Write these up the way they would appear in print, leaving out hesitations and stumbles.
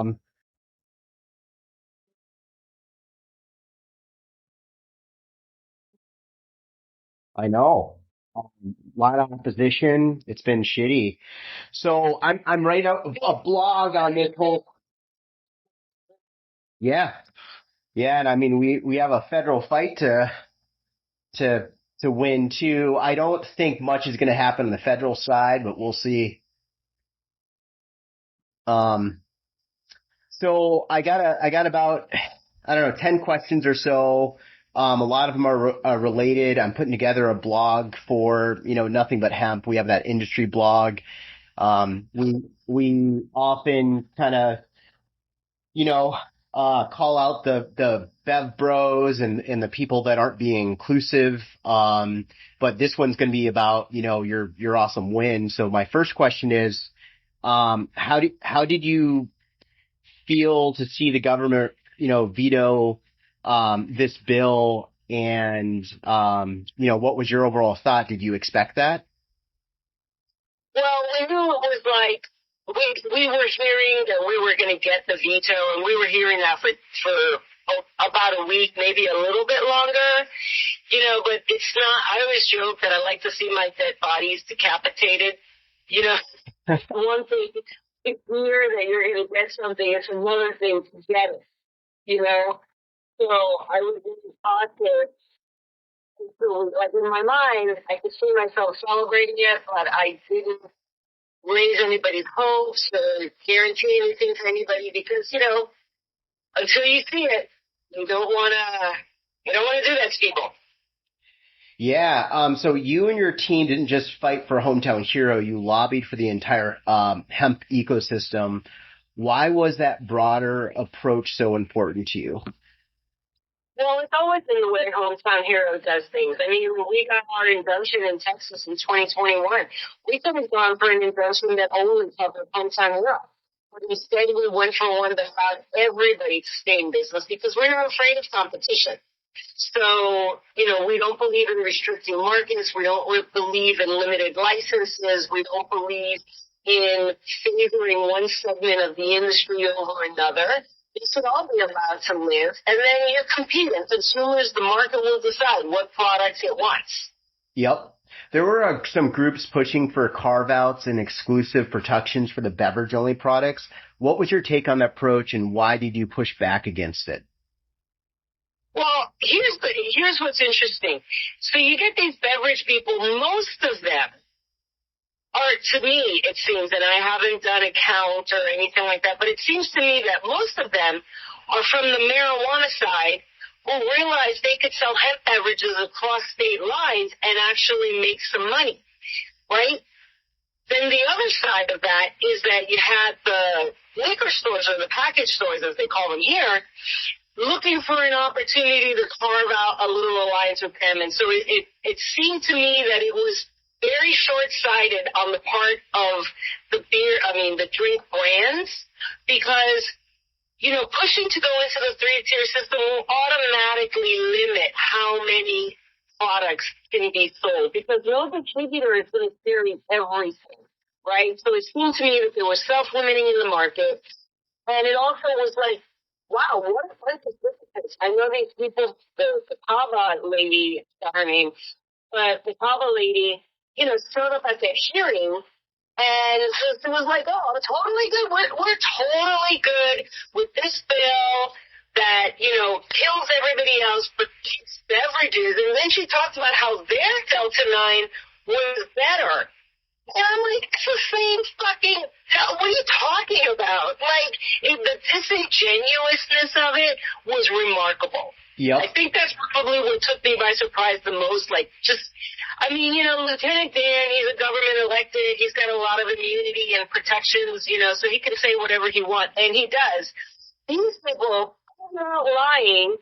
Um, I know. A lot of opposition. It's been shitty. So I'm writing a blog on this whole. Yeah, yeah, and I mean we have a federal fight to to win too. I don't think much is going to happen on the federal side, but we'll see. Um, so I got about I don't know 10 questions or so. A lot of them are related. I'm putting together a blog for nothing but hemp. We have that industry blog. We often kind of, you know, call out the Bev Bros and the people that aren't being inclusive. But this one's going to be about, your awesome win. So my first question is, how did you feel to see the government, veto, this bill? And, what was your overall thought? Did you expect that? Well, we knew it was like we were hearing that we were going to get the veto, and we were hearing that for about a week, maybe a little bit longer. But it's not. I always joke that I like to see my dead bodies decapitated. You know, one thing to hear that you're going to get something, it's another thing to get it. You know, so I was really cautious. So, like in my mind, I could see myself celebrating it, but I didn't raise anybody's hopes or guarantee anything to anybody because, until you see it, you don't want to do that to people. Yeah. So you and your team didn't just fight for Hometown Hero. You lobbied for the entire hemp ecosystem. Why was that broader approach so important to you? Well, it's always been the way Hometown Hero does things. I mean, when we got our injunction in Texas in 2021, we could have gone for an injunction that only covered Hometown Hero. But instead, we went for one that allowed everybody to stay in business because we're not afraid of competition. So, we don't believe in restricting markets. We don't believe in limited licenses. We don't believe in favoring one segment of the industry over another. They should all be allowed to live. And then you compete. And consumers, the market will decide what products it wants. Yep. There were some groups pushing for carve-outs and exclusive protections for the beverage-only products. What was your take on that approach, and why did you push back against it? Well, here's what's interesting. So you get these beverage people, most of them are, to me, it seems, and I haven't done a count or anything like that, but it seems to me that most of them are from the marijuana side who realize they could sell hemp beverages across state lines and actually make some money, right? Then the other side of that is that you had the liquor stores or the package stores, as they call them here, looking for an opportunity to carve out a little alliance with them. And so it seemed to me that it was very short-sighted on the part of the drink brands, because, pushing to go into the three-tier system will automatically limit how many products can be sold, because no distributor is going to carry everything, right? So it seemed to me that there was self-limiting in the market. And it also was like, wow, what a bunch of participants. I know these people, the Kava lady, her name, but the Kava lady, showed up at that hearing and it was like, oh, totally good. We're totally good with this bill that, kills everybody else but keeps beverages. And then she talked about how their Delta 9 was better. And I'm like, it's the same fucking, what are you talking about? Like, the disingenuousness of it was remarkable. Yep. I think that's probably what took me by surprise the most. Like, Lieutenant Dan, he's a government elected. He's got a lot of immunity and protections, so he can say whatever he wants. And he does. These people are not lying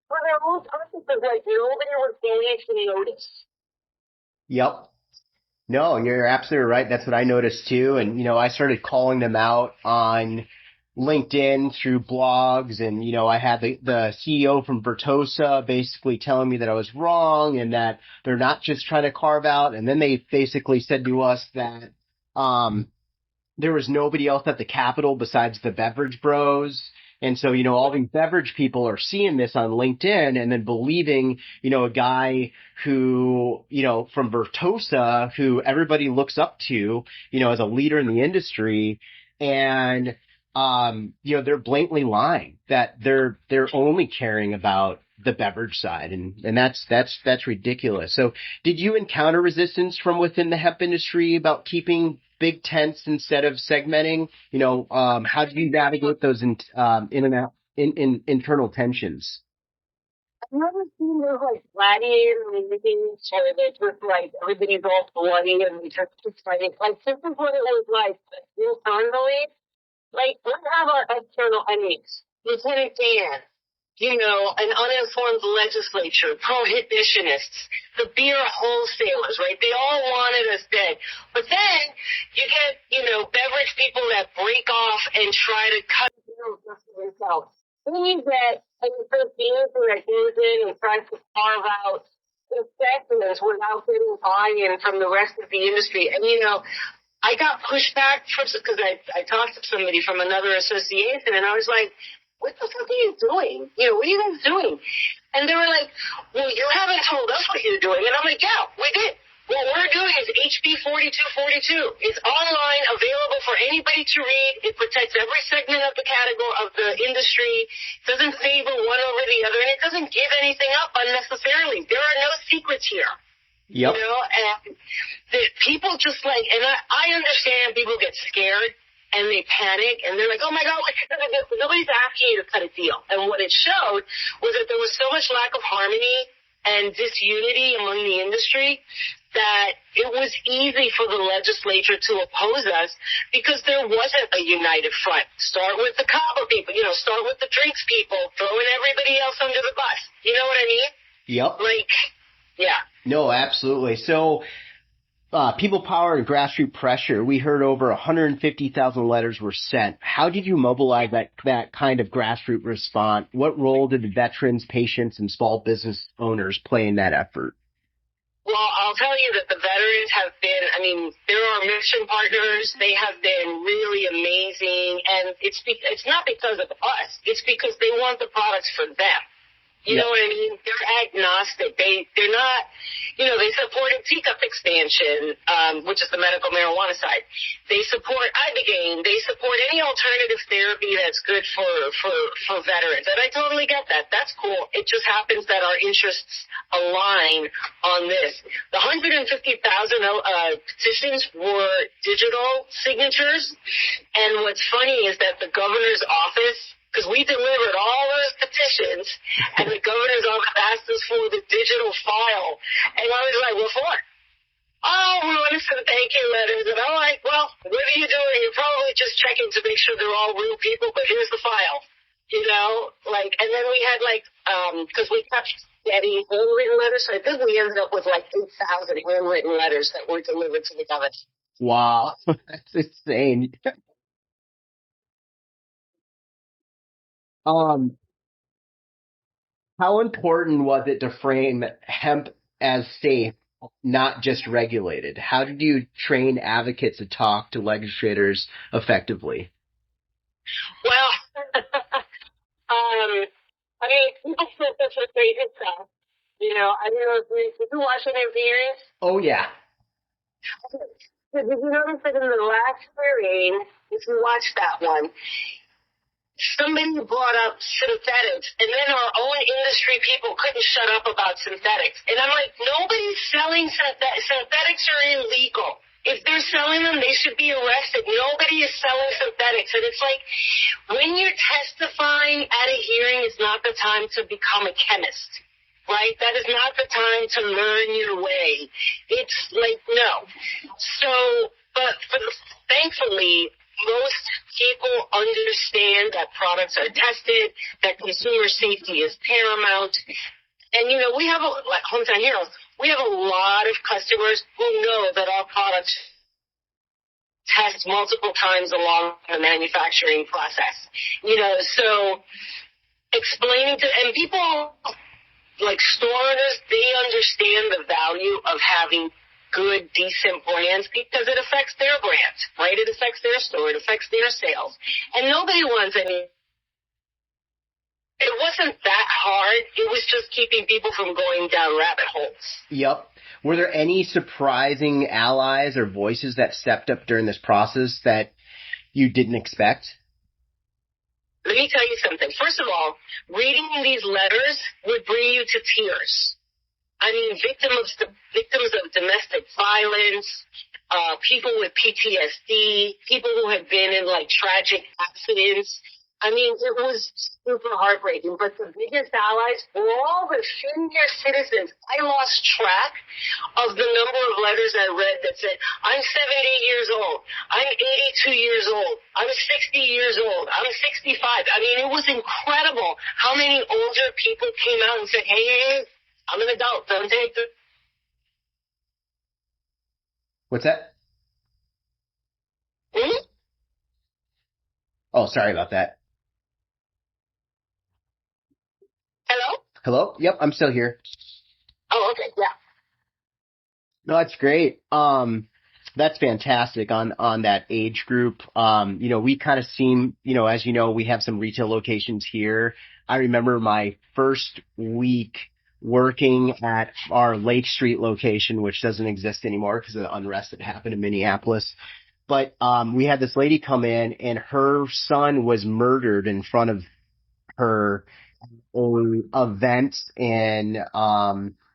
for their own purposes. Like, nobody was going to notice. Yep. No, you're absolutely right. That's what I noticed too. And, I started calling them out on LinkedIn through blogs. And, I had the CEO from Vertosa basically telling me that I was wrong and that they're not just trying to carve out. And then they basically said to us that, there was nobody else at the Capitol besides the beverage bros. And so, all these beverage people are seeing this on LinkedIn and then believing, a guy who, from Vertosa, who everybody looks up to, as a leader in the industry. And, they're blatantly lying that they're only caring about the beverage side. And that's ridiculous. So did you encounter resistance from within the hemp industry about keeping big tents instead of segmenting? How do you navigate those internal tensions? I've never seen those like gladiator meetings where they just like everybody's all bloody and they just fighting. Like this is what it was like internally. Like we have our external enemies. Lieutenant Dan, an uninformed legislature, prohibitionists, the beer wholesalers, right? They all wanted us dead. But then you get, beverage people that break off and try to cut deals just for themselves. Then you get a beer that goes in and tries to carve out the segments without getting buy-in from the rest of the industry. And, I got pushed back because I talked to somebody from another association and I was like, what the fuck are you doing? What are you guys doing? And they were like, well, you haven't told us what you're doing. And I'm like, yeah, we did. What we're doing is HB 4242. It's online, available for anybody to read. It protects every segment of the category of the industry. It doesn't favor one over the other, and it doesn't give anything up unnecessarily. There are no secrets here. Yep. And the people just like, and I understand people get scared and they panic and they're like, oh my God, nobody's asking you to cut a deal. And what it showed was that there was so much lack of harmony and disunity among the industry that it was easy for the legislature to oppose us because there wasn't a united front. Start with the copper people, start with the drinks people, throwing everybody else under the bus. You know what I mean? Yep. Yeah. No, absolutely. So, people power and grassroots pressure. We heard over 150,000 letters were sent. How did you mobilize that kind of grassroots response? What role did the veterans, patients, and small business owners play in that effort? Well, I'll tell you that the veterans have been, they're our mission partners. They have been really amazing. And it's not because of us. It's because they want the products for them. You know what I mean? They're agnostic. They're not, they supported teacup expansion, which is the medical marijuana side. They support Ibogaine. They support any alternative therapy that's good for veterans. And I totally get that. That's cool. It just happens that our interests align on this. The 150,000 petitions were digital signatures. And what's funny is that the governor's office, because we delivered all those petitions, and the governor's office asked us for the digital file. And I was like, what for? Oh, we want to send thank you letters. And I'm like, well, what are you doing? You're probably just checking to make sure they're all real people, but here's the file. And then we had because we kept steady handwritten letters, so I think we ended up with 8,000 handwritten letters that were delivered to the governor. Wow, that's insane. How important was it to frame hemp as safe, not just regulated? How did you train advocates to talk to legislators effectively? Well, people said this was great stuff. I don't know if you watch any of the hearings? Oh, yeah. Did you notice that in the last hearing, if you watch that one, somebody brought up synthetics, and then our own industry people couldn't shut up about synthetics. And I'm like, nobody's selling synthetics. Synthetics are illegal. If they're selling them, they should be arrested. Nobody is selling synthetics. And it's like, when you're testifying at a hearing, it's not the time to become a chemist, right? That is not the time to learn your way. It's like, no. So, but thankfully, most people understand that products are tested, that consumer safety is paramount. And, we have Hometown Heroes, we have a lot of customers who know that our products test multiple times along the manufacturing process. So explaining and people like store owners, they understand the value of having good, decent brands because it affects their brand, right? It affects their store. It affects their sales. And nobody wants any. It wasn't that hard. It was just keeping people from going down rabbit holes. Yep. Were there any surprising allies or voices that stepped up during this process that you didn't expect? Let me tell you something. First of all, reading these letters would bring you to tears. I mean, victims of domestic violence, people with PTSD, people who have been in like tragic accidents. I mean, it was super heartbreaking. But the biggest allies were all the senior citizens. I lost track of the number of letters I read that said, I'm 70 years old. I'm 82 years old. I'm 60 years old. I'm 65. I mean, it was incredible how many older people came out and said, hey, I'm an adult. Don't take the... What's that? Hmm? Oh, sorry about that. Hello? Hello? Yep, I'm still here. Oh, okay, yeah. No, that's great. That's fantastic on that age group. We kind of seem, as you know, we have some retail locations here. I remember my first week working at our Lake Street location, which doesn't exist anymore because of the unrest that happened in Minneapolis. But we had this lady come in and her son was murdered in front of her event in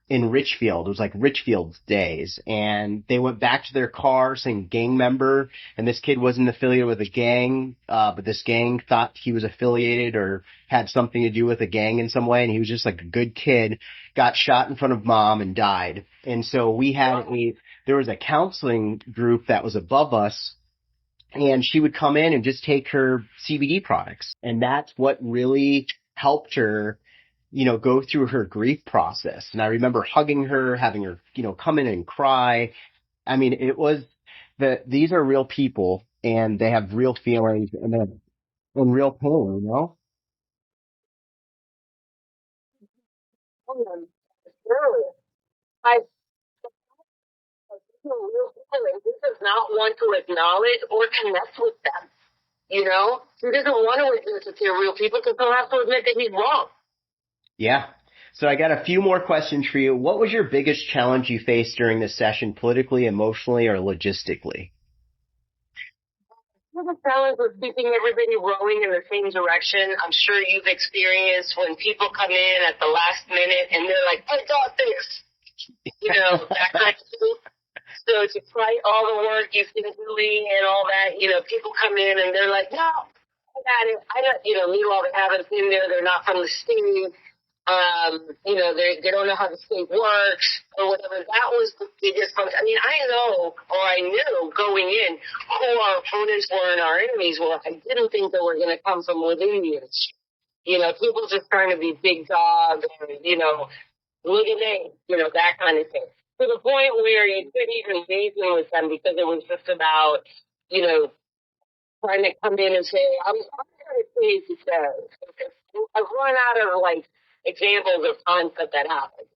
Richfield. It was like Richfield days, and they went back to their car saying gang member, and this kid wasn't affiliated with a gang, but this gang thought he was affiliated or had something to do with a gang in some way, and he was just like a good kid, got shot in front of mom and died. And so there was a counseling group that was above us, and she would come in and just take her CBD products. And that's what really helped her, go through her grief process. And I remember hugging her, having her, come in and cry. I mean, these are real people and they have real feelings and they have real pain. Sure. I real people, and he does not want to acknowledge or connect with them. You know, he doesn't want to admit that they're real people because he'll have to admit that he's wrong. Yeah. So I got a few more questions for you. What was your biggest challenge you faced during this session, politically, emotionally, or logistically? The challenge was keeping everybody rowing in the same direction. I'm sure you've experienced when people come in at the last minute and they're like, I got this. That kind of thing. So to try all the work you've been doing and all that, people come in and they're like, no, I got it. Meanwhile they haven't been there. They're not from the state. They don't know how the state works or whatever. That was the biggest function. I mean, I knew going in who our opponents were and our enemies were. I didn't think they were going to come from within the industry. People just trying to be big dogs or, look at me, that kind of thing. To the point where you couldn't even reason with them because it was just about, trying to come in and say, I'm going to say he says. I've run out of, examples of times that happened,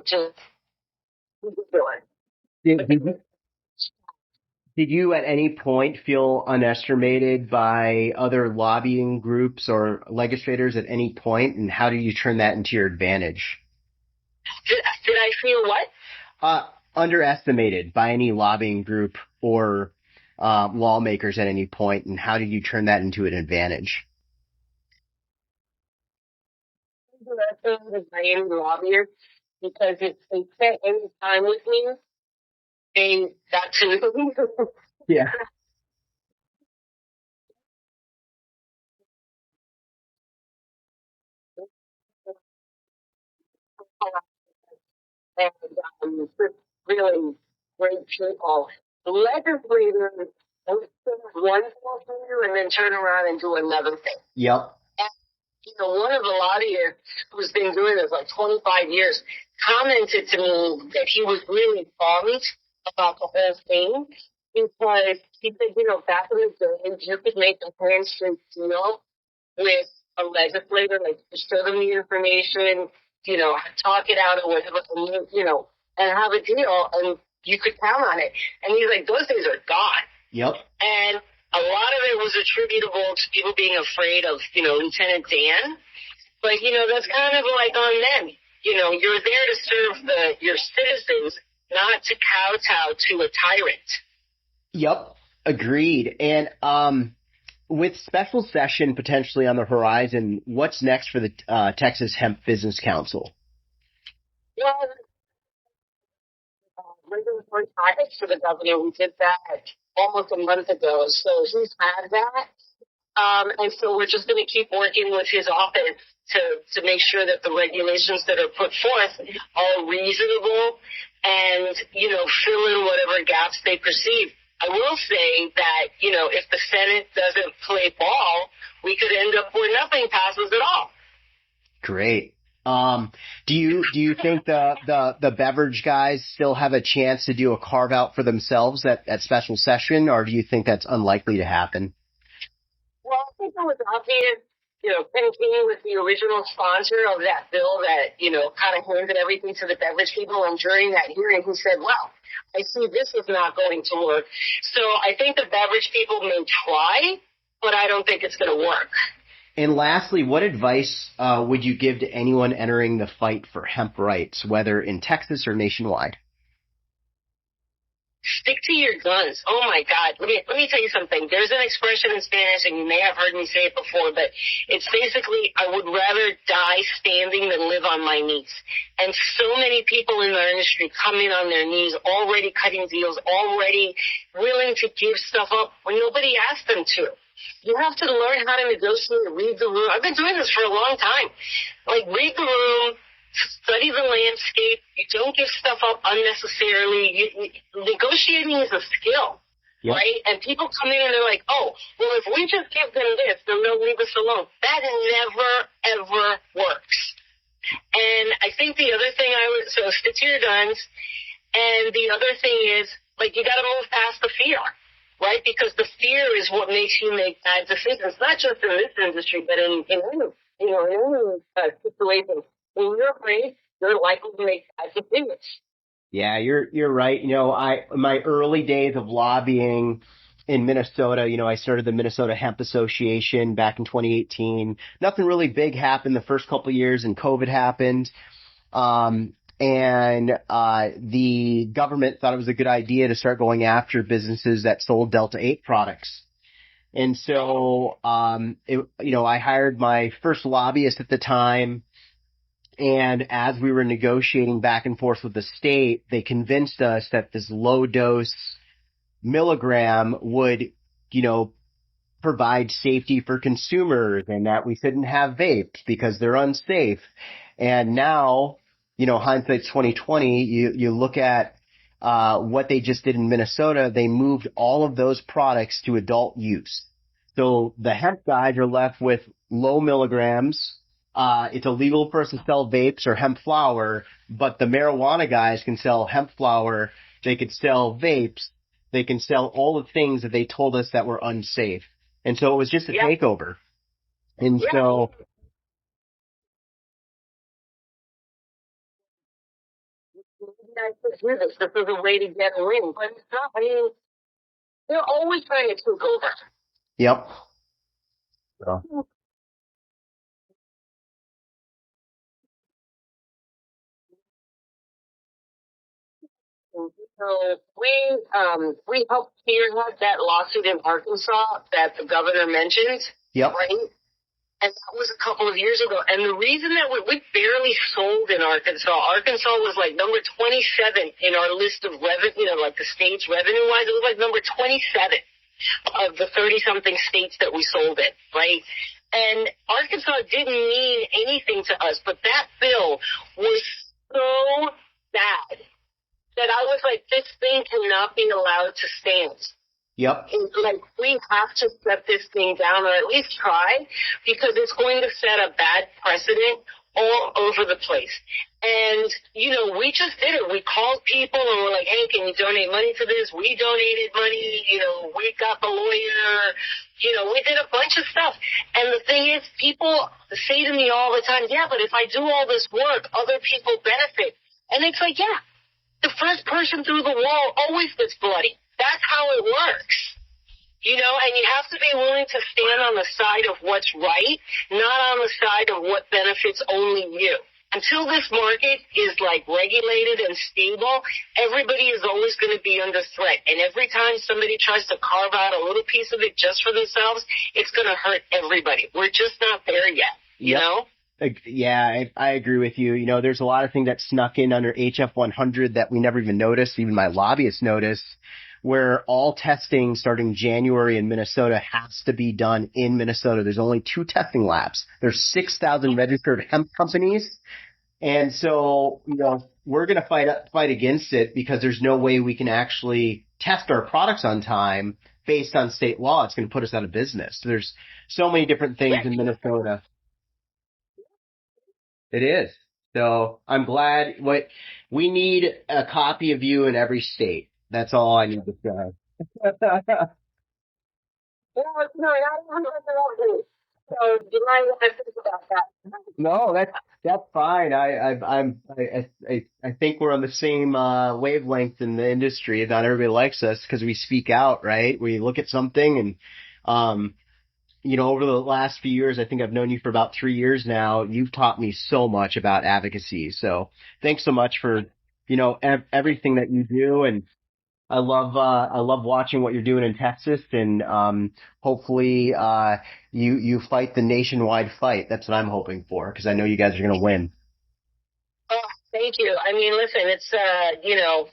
just ridiculous. Did you at any point feel underestimated by other lobbying groups or legislators at any point, and how do you turn that into your advantage? Did I feel what? Underestimated by any lobbying group or lawmakers at any point, and how did you turn that into an advantage? Underestimated by any lobbyist because if they spent any time with me, they got to. Yeah. And really great people. Legislators will say one thing to you and then turn around and do another thing. Yep. And, one of the lobbyists who's been doing this like 25 years commented to me that he was really bummed about the whole thing because he said, back in the day, you could make a handshake deal with a legislator, like show them the information, talk it out or whatever, and have a deal. And you could count on it. And he's like, those days are gone. Yep. And a lot of it was attributable to people being afraid of, Lieutenant Dan. But, that's kind of like on them. You're there to serve your citizens, not to kowtow to a tyrant. Yep. Agreed. And with special session potentially on the horizon, what's next for the Texas Hemp Business Council? Well, regulatory topics for the governor. We did that almost a month ago. So he's had that. And so we're just going to keep working with his office to make sure that the regulations that are put forth are reasonable and, fill in whatever gaps they perceive. I will say that, if the Senate doesn't play ball, we could end up where nothing passes at all. Great. Do you think the beverage guys still have a chance to do a carve out for themselves at special session, or do you think that's unlikely to happen? Well, I think it was obvious, Ken King was the original sponsor of that bill that, kind of handed everything to the beverage people. And during that hearing, he said, well, I see this is not going to work. So I think the beverage people may try, but I don't think it's going to work. And lastly, what advice would you give to anyone entering the fight for hemp rights, whether in Texas or nationwide? Stick to your guns. Oh my God. Let me tell you something. There's an expression in Spanish, and you may have heard me say it before, but it's basically, I would rather die standing than live on my knees. And so many people in our industry come in on their knees, already cutting deals, already willing to give stuff up when nobody asked them to. You have to learn how to negotiate, read the room. I've been doing this for a long time. Like, read the room, study the landscape. You don't give stuff up unnecessarily. Negotiating is a skill, yep. Right? And people come in and they're like, oh, well, if we just give them this, then they'll leave us alone. That never, ever works. And I think the other thing so stick to your guns. And the other thing is, like, you got to move past the fear. Right? Because the fear is what makes you make bad decisions, not just in this industry, but in any, situation. When you're afraid, you're likely to make bad decisions. Yeah, you're right. In my early days of lobbying in Minnesota, I started the Minnesota Hemp Association back in 2018. Nothing really big happened the first couple of years, and COVID happened. And the government thought it was a good idea to start going after businesses that sold Delta-8 products. And so, I hired my first lobbyist at the time. And as we were negotiating back and forth with the state, they convinced us that this low dose milligram would, provide safety for consumers and that we shouldn't have vapes because they're unsafe. And now, hindsight's 2020, you look at what they just did in Minnesota. They moved all of those products to adult use. So the hemp guys are left with low milligrams. It's illegal for us to sell vapes or hemp flower, but the marijuana guys can sell hemp flower. They could sell vapes. They can sell all the things that they told us that were unsafe. And so it was just a takeover. And so... This is a way to get a win, but it's not. I mean, they're always trying to take over. Yep. So. So we helped spearhead that lawsuit in Arkansas that the governor mentioned. Yep. Right? And that was a couple of years ago. And the reason that we barely sold in Arkansas was like number 27 in our list of revenue, like the state's revenue-wise. It was like number 27 of the 30-something states that we sold in, right? And Arkansas didn't mean anything to us, but that bill was so bad that I was like, this thing cannot be allowed to stand. Yep. Like, we have to set this thing down, or at least try, because it's going to set a bad precedent all over the place. And, we just did it. We called people and we're like, hey, can you donate money to this? We donated money. We got the lawyer. We did a bunch of stuff. And the thing is, people say to me all the time, yeah, but if I do all this work, other people benefit. And it's like, yeah, the first person through the wall always gets bloody. That's how it works. You know, and you have to be willing to stand on the side of what's right, not on the side of what benefits only you. Until this market is like regulated and stable, everybody is always going to be under threat. And every time somebody tries to carve out a little piece of it just for themselves, it's going to hurt everybody. We're just not there yet, you know? Yeah, I agree with you. You know, there's a lot of things that snuck in under HF 100 that we never even noticed, even my lobbyists noticed, where all testing starting January in Minnesota has to be done in Minnesota. There's only 2 testing labs. There's 6,000 registered hemp companies. And so, you know, we're going to fight against it because there's no way we can actually test our products on time based on state law. It's going to put us out of business. There's so many different things in Minnesota. It is. So I'm glad we need a copy of you in every state. That's all I need to say. Well, no, not even so you might want to think about that. No, that's fine. I think we're on the same wavelength in the industry. Not everybody likes us because we speak out, right? We look at something and you know, over the last few years, I think I've known you for about 3 years now. You've taught me so much about advocacy. So thanks so much for, you know, everything that you do. And I love watching what you're doing in Texas, and hopefully you fight the nationwide fight. That's what I'm hoping for, because I know you guys are going to win. Oh, thank you. I mean, listen, it's you know,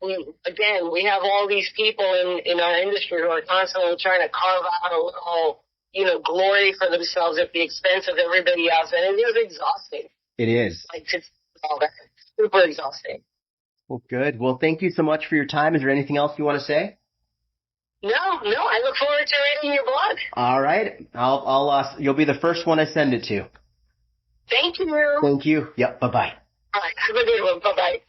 we have all these people in our industry who are constantly trying to carve out a little, you know, glory for themselves at the expense of everybody else, and it is exhausting. It is. Like, it's all that super exhausting. Well, good. Well, thank you so much for your time. Is there anything else you want to say? No, I look forward to reading your blog. All right. You'll be the first one I send it to. Thank you. Thank you. Yep. Bye-bye. All right. Have a good one. Bye-bye.